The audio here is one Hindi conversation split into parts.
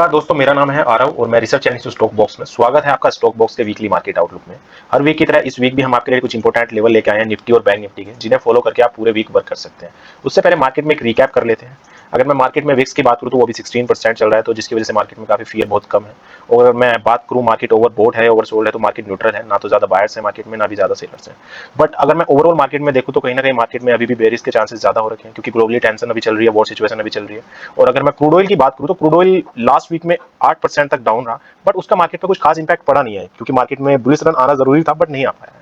नमस्कार दोस्तों, मेरा नाम है आरव और मैं रिसर्च एनालिस्ट स्टॉक बॉक्स में। स्वागत है आपका स्टॉक बॉक्स के वीकली मार्केट आउटलुक में। हर वीक की तरह इस वीक भी हम आपके लिए कुछ इंपॉर्टेंट लेवल लेके आए हैं निफ्टी और बैंक निफ्टी के, जिन्हें फॉलो करके आप पूरे वीक वर्क कर सकते हैं। उससे पहले मार्केट में एक रिकैप कर लेते हैं। अगर मैं मार्केट में विक्स की बात करूं तो वो भी 16% चल रहा है, तो जिसकी वजह से मार्केट में काफी फियर बहुत कम है। और अगर मैं बात करूं मार्केट ओवरबॉट है, ओवरसोल्ड है, तो मार्केट न्यूट्रल है, ना तो ज्यादा बायर्स है मार्केट में, ना भी ज्यादा सेलर्स है। बट अगर मैं ओवरऑल मार्केट में देखूं तो कहीं ना कहीं मार्केट में अभी भी बेरिश के चांसेस ज्यादा हो रखे हैं, क्योंकि ग्लोबली टेंशन अभी चल रही है, वॉर सिचुएशन अभी चल रही है। और अगर मैं क्रूड ऑयल की बात करूं तो क्रूड ऑयल लास्ट वीक में 8% तक डाउन रहा, बट उसका मार्केट पे कुछ खास इंपैक्ट पड़ा नहीं है, क्योंकि मार्केट में बुलिश रन आना जरूरी था बट नहीं आ पाया है।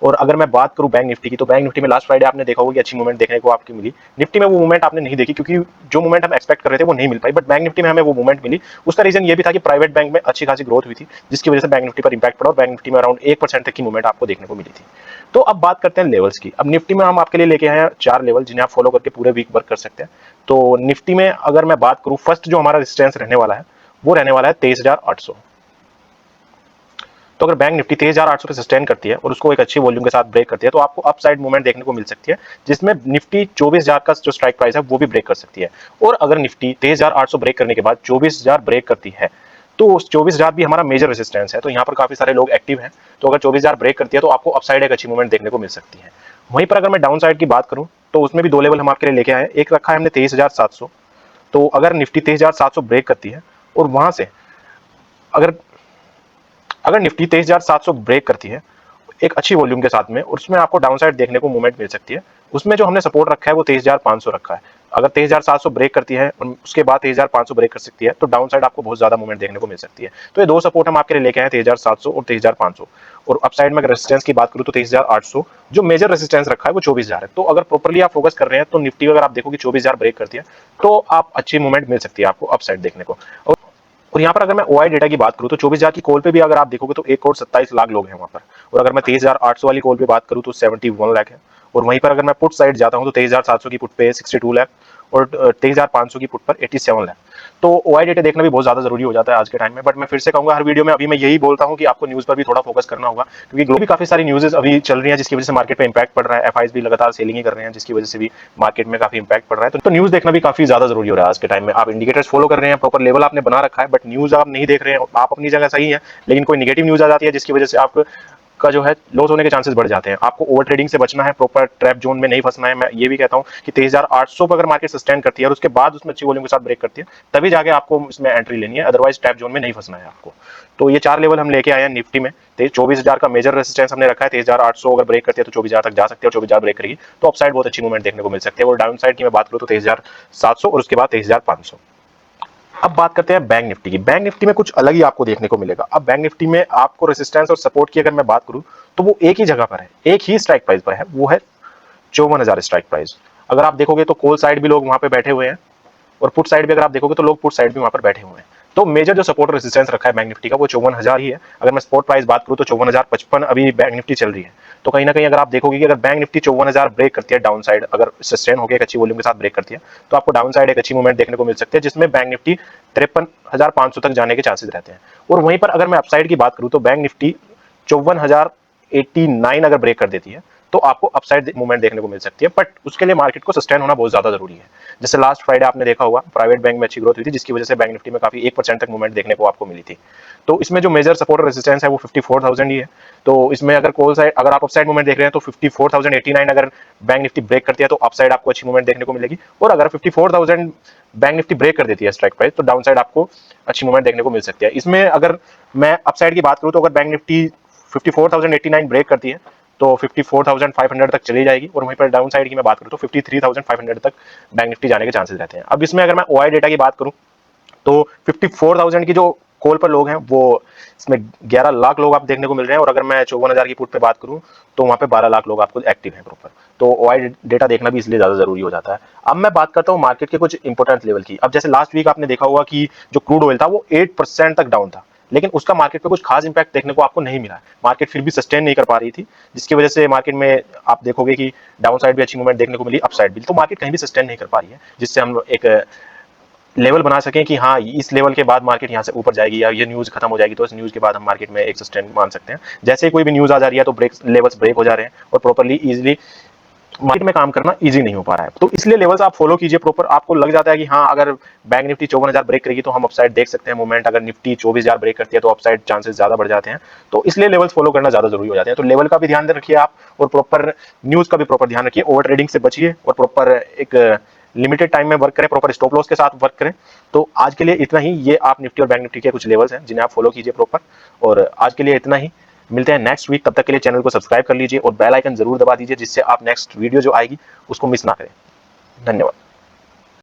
और अगर मैं बात करूं बैंक निफ्टी की, तो बैंक निफ्टी में लास्ट फ्राइडे आपने देखा होगा कि अच्छी मूवमेंट देखने को आपकी मिली। निफ्टी में वो मूवमेंट आपने नहीं देखी, क्योंकि जो मूवमेंट हम एक्सपेक्ट कर रहे थे वो नहीं मिल पाई, बट बैंक निफ्टी में हमें वो मूवमेंट मिली। उसका रीजन ये भी था कि प्राइवेट बैंक में अच्छी खासी ग्रोथ हुई थी, जिसकी वजह से बैंक निफ्टी पर इंपैक्ट पड़ा और बैंक निफ्टी में अराउंड 1% तक की मूवमेंट आपको देखने को मिली थी। तो अब बात करते हैं लेवल्स की। अब निफ्टी में हम आपके लिए लेके आए हैं 4 लेवल, जिन्हें आप फॉलो करके पूरे वीक वर्क कर सकते हैं। तो निफ्टी में अगर मैं बात करूं, फर्स्ट जो हमारा रेजिस्टेंस रहने वाला है वो रहने वाला है 23,800। तो अगर बैंक निफ्टी 23,800 पे सस्टेन करती है और उसको एक अच्छी वॉल्यूम के साथ ब्रेक करती है, तो आपको अपसाइड मूवमेंट देखने को मिल सकती है, जिसमें निफ्टी 24,000 का जो स्ट्राइक प्राइस है वो भी ब्रेक कर सकती है। और अगर निफ्टी 23,800 ब्रेक करने के बाद 24,000 ब्रेक करती है, तो उस 24,000 भी हमारा मेजर रेजिस्टेंस है। तो यहाँ पर काफी सारे लोग एक्टिव हैं। तो अगर 24,000 ब्रेक करती है तो आपको अपसाइड एक अच्छी मूवमेंट देखने को मिल सकती है। वहीं पर अगर मैं डाउन साइड की बात करूं तो उसमें भी 2 लेवल हम आपके लिए लेके आए। एक रखा है हमने 23,700। तो अगर निफ्टी 23,700 ब्रेक करती है और वहां से अगर अगर निफ्टी 23,700 ब्रेक करती है एक अच्छी वॉल्यूम के साथ में, और उसमें आपको डाउन साइड देखने को मूवमेंट मिल सकती है। उसमें जो हमने सपोर्ट रखा है वो 23,500 रखा है। अगर 23,700 ब्रेक करती है और उसके बाद 23,500 ब्रेक कर सकती है, तो डाउन साइड आपको बहुत ज्यादा मूवमेंट देखने को मिल सकती है। तो ये 2 सपोर्ट हम आपके लिए लेके आए, 23,700 और 23,500। और अपसाइड में अगर रेजिस्टेंस की बात करूं तो 23,800 जो मेजर रेजिस्टेंस रखा है वो 24,000 है। तो अगर प्रॉपर्ली आप फोकस कर रहे हैं तो निफ्टी अगर आप देखो कि 24,000 ब्रेक करती है, तो आप अच्छी मूवमेंट मिल सकती है आपको अपसाइड देखने को। और यहाँ पर अगर मैं ओआई डेटा की बात करूं तो 24,000 की कॉल पे भी अगर आप देखोगे तो 1,27,00,000 लोग हैं वहां पर। और अगर मैं 23,800 वाली कॉल पे बात करूं तो 71 लाख है। और वहीं पर अगर मैं पुट साइड जाता हूं तो 23,700 की पुट पे 62 लाख और 23,500 की पुट पर 87 लाख। तो ओआई डेटा देखना भी बहुत ज्यादा जरूरी हो जाता है आज के टाइम में। बट मैं फिर से कहूंगा हर वीडियो में अभी मैं यही बोलता हूं कि आपको न्यूज पर भी थोड़ा फोकस करना होगा, क्योंकि ग्लोबली काफी सारी न्यूज़ेस अभी चल रही हैं जिसकी वजह से मार्केट पे इंपैक्ट पड़ रहा है। एफआईज भी लगातार सेलिंग ही कर रहे हैं, जिसकी वजह से भी मार्केट में काफी इंपैक्ट पड़ रहा है। तो न्यूज देखना भी काफी ज्यादा जरूरी हो रहा है आज के टाइम में। आप इंडिकेटर्स फॉलो कर रहे हैं, प्रॉपर लेवल आपने बना रखा है, बट न्यूज आप नहीं देख रहे हैं। आप अपनी जगह सही है, लेकिन कोई नेगेटिव न्यूज आ जाती है जिसकी वजह से आप का जो है लॉस होने के चांसेस बढ़ जाते हैं। आपको ओवर ट्रेडिंग से बचना है, प्रॉपर ट्रैप जोन में नहीं फंसना है। मैं ये भी कहता हूं कि 23,800 पर अगर मार्केट सस्टेन करती है और उसके बाद उसमें अच्छी वॉल्यूम के साथ ब्रेक करती है, तभी जाके आपको इसमें एंट्री लेनी है, अदरवाइज ट्रैप जोन में नहीं फंसना है आपको। तो ये 4 लेवल हम लेके आए हैं निफ्टी में। 24,000 का मेजर रेजिस्टेंस हमने रखा है। 23,800 अगर ब्रेक करती है तो 24,000 तक जा सकती है, और 24,000 ब्रेक करेगी तो अपसाइड बहुत अच्छी मूवमेंट देखने को मिल सकती है। और डाउन साइड की मैं बात करूं तो 23,700 और उसके बाद 23,500। अब बात करते हैं बैंक निफ्टी की। बैंक निफ्टी में कुछ अलग ही आपको देखने को मिलेगा। अब बैंक निफ्टी में आपको रेजिस्टेंस और सपोर्ट की अगर मैं बात करूं तो वो एक ही जगह पर है, एक ही स्ट्राइक प्राइस पर है, वो है 54,000 स्ट्राइक प्राइस। अगर आप देखोगे तो कॉल साइड भी लोग वहां पे बैठे हुए हैं, और पुट साइड भी अगर आप देखोगे तो लोग पुट साइड भी वहां पर बैठे हुए हैं। तो मेजर जो सपोर्ट रेजिस्टेंस रखा है बैंक निफ्टी का वो 54,000 ही है। अगर मैं स्पॉट प्राइस बात करूं तो 54,055 अभी बैंक निफ्टी चल रही है। तो कहीं ना कहीं अगर आप देखोगे कि अगर बैंक निफ्टी 54,000 ब्रेक करती है डाउन साइड, अगर सस्टेन होकर एक अच्छी वॉल्यूम के साथ ब्रेक करती है, तो आपको डाउन साइड एक अच्छी मूवमेंट देखने को मिल सकती है, जिसमें बैंक निफ्टी 53,500 तक जाने के चांसेस रहते हैं। और वहीं पर अगर मैं अपसाइड की बात करूं तो बैंक निफ्टी 54,089 अगर ब्रेक कर देती है, तो आपको अपसाइड मूवमेंट देखने को मिल सकती है। बट उसके लिए मार्केट को सस्टेन होना बहुत ज्यादा जरूरी है। जैसे लास्ट फ्राइडे आपने देखा होगा प्राइवेट बैंक में अच्छी ग्रोथ हुई थी, जिसकी वजह से बैंक निफ्टी में काफी 1% तक मूवमेंट देखने को आपको मिली थी। तो इसमें जो मेजर सपोर्ट और रेजिस्टेंस है वो 54,000 ही है। तो इसमें अगर कॉल साइड अगर आप अपसाइड मूवमेंट देख रहे हैं तो 54,089 अगर बैंक निफ्टी ब्रेक करती है तो अपसाइड आपको अच्छी मूवमेंट देखने को मिलेगी। और अगर 54,000 बैंक निफ्टी ब्रेक कर देती है स्ट्राइक प्राइस, तो डाउन साइड आपको अच्छी मूवमेंट देखने को मिल सकती है। इसमें अगर मैं अपसाइड की बात करूं तो अगर बैंक निफ्टी 54,089 ब्रेक करती है तो 54,500 तक चली जाएगी। और वहीं पर डाउन साइड की मैं बात करूं तो 53,500 तक बैंक निफ्टी जाने के चांसेस रहते हैं। अब इसमें अगर मैं ओआई डेटा की बात करूं तो 54,000 की जो कॉल पर लोग हैं वो इसमें 11 लाख लोग आप देखने को मिल रहे हैं। और अगर मैं 54,000 की पुट पे बात करूं तो वहां पे 12 लाख लोग आपको एक्टिव हैं प्रॉपर। तो ओआई डेटा देखना भी इसलिए ज्यादा जरूरी हो जाता है। अब मैं बात करता हूं मार्केट के कुछ इंपोर्टेंट लेवल की। अब जैसे लास्ट वीक आपने देखा होगा कि जो क्रूड ऑयल था वो 8% तक डाउन था, लेकिन उसका मार्केट पे कुछ खास इंपैक्ट देखने को आपको नहीं मिला। मार्केट फिर भी सस्टेन नहीं कर पा रही थी, जिसकी वजह से मार्केट में आप देखोगे कि डाउन साइड भी अच्छी मूवमेंट देखने को मिली, अप साइड भी। तो मार्केट कहीं भी सस्टेन नहीं कर पा रही है, जिससे हम एक लेवल बना सकें कि हाँ इस लेवल के बाद मार्केट यहाँ से ऊपर जाएगी या ये न्यूज खत्म हो जाएगी, तो इस न्यूज के बाद हम मार्केट में एक सस्टेन मान सकते हैं। जैसे कोई भी न्यूज आ जा रही है तो लेवल्स ब्रेक हो जा रहे हैं और प्रॉपर्ली इजिली मार्केट में काम करना इजी नहीं हो पा रहा है। तो इसलिए लेवल्स आप फॉलो कीजिए प्रॉपर, आपको लग जाता है कि हाँ अगर बैंक निफ्टी 54,000 ब्रेक करेगी तो हम अपसाइड देख सकते हैं मूवमेंट, अगर निफ्टी 24,000 ब्रेक करती है तो अपसाइड चांसेस ज्यादा बढ़ जाते हैं। तो इसलिए लेवल्स फॉलो करना ज्यादा जरूरी हो जाते हैं। तो लेवल का भी ध्यान रखिए आप, और प्रॉपर न्यूज का भी प्रॉपर ध्यान रखिए, ओवर ट्रेडिंग से बचिए और प्रॉपर एक लिमिटेड टाइम में वर्क करें, प्रॉपर स्टॉप लॉस के साथ वर्क करें। तो आज के लिए इतना ही, ये आप निफ्टी और बैंक निफ्टी के कुछ लेवल्स हैं जिन्हें आप फॉलो कीजिए प्रॉपर। और आज के लिए इतना ही, मिलते हैं नेक्स्ट वीक। तब तक के लिए चैनल को सब्सक्राइब कर लीजिए और बेल आइकन जरूर दबा दीजिए, जिससे आप नेक्स्ट वीडियो जो आएगी उसको मिस ना करें। धन्यवाद।